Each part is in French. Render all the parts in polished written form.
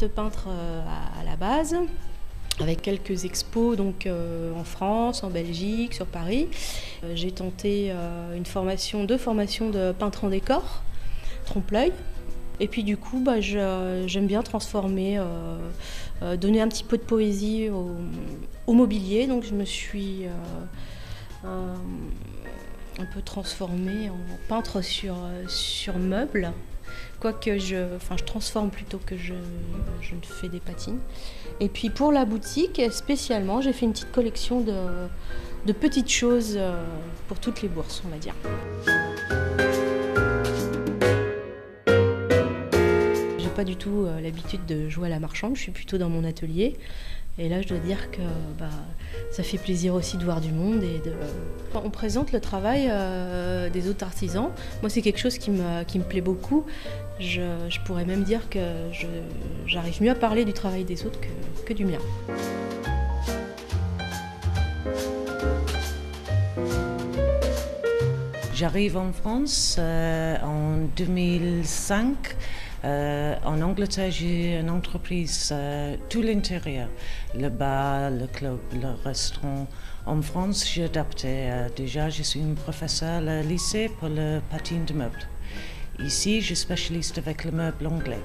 artiste peintre à la base, avec quelques expos donc, en France, en Belgique, sur Paris. J'ai tenté deux formations de peintre en décor, trompe-l'œil. Et puis du coup, j'aime bien transformer, donner un petit peu de poésie au mobilier. Donc je me suis un peu transformée en peintre sur meubles. Quoique je transforme plutôt que je ne fais des patines. Et puis pour la boutique, spécialement, j'ai fait une petite collection de petites choses pour toutes les bourses, on va dire. J'ai pas du tout l'habitude de jouer à la marchande, je suis plutôt dans mon atelier. Et là, je dois dire que ça fait plaisir aussi de voir du monde. On présente le travail des autres artisans. Moi, c'est quelque chose qui me plaît beaucoup. Je pourrais même dire que j'arrive mieux à parler du travail des autres que du mien. J'arrive en France en 2005. En Angleterre, j'ai une entreprise, tout l'intérieur, le bar, le club, le restaurant. En France, j'ai adapté. Déjà, je suis une professeure au lycée pour le patine de meubles. Ici, je suis spécialiste avec le meuble anglais.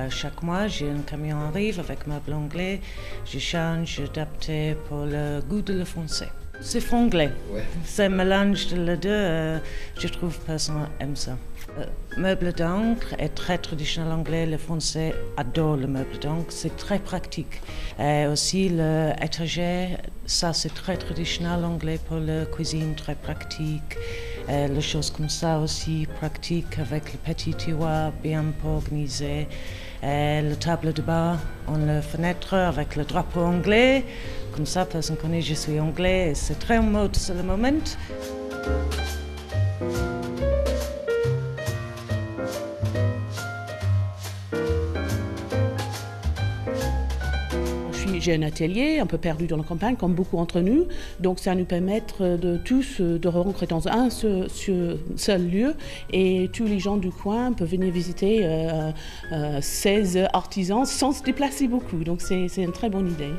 Chaque mois, j'ai un camion arrive avec meuble anglais. Je change, j'adapte pour le goût de le français. C'est franglais. Ouais. C'est un mélange de les deux. Je trouve que personne aime ça. Meuble d'encre est très traditionnel anglais. Les Français adorent le meuble d'encre. C'est très pratique. Aussi, l'étagère, ça c'est très traditionnel anglais pour la cuisine, très pratique. Les choses comme ça aussi pratique avec le petit tiroir bien organisé. La table de bar en la fenêtre avec le drapeau anglais. Comme ça, personne connaît, je suis anglais. C'est très en mode sur le moment. J'ai un atelier un peu perdu dans la campagne, comme beaucoup d'entre nous. Donc ça nous permet de tous de rencontrer dans un seul lieu. Et tous les gens du coin peuvent venir visiter 16 artisans sans se déplacer beaucoup. Donc c'est une très bonne idée.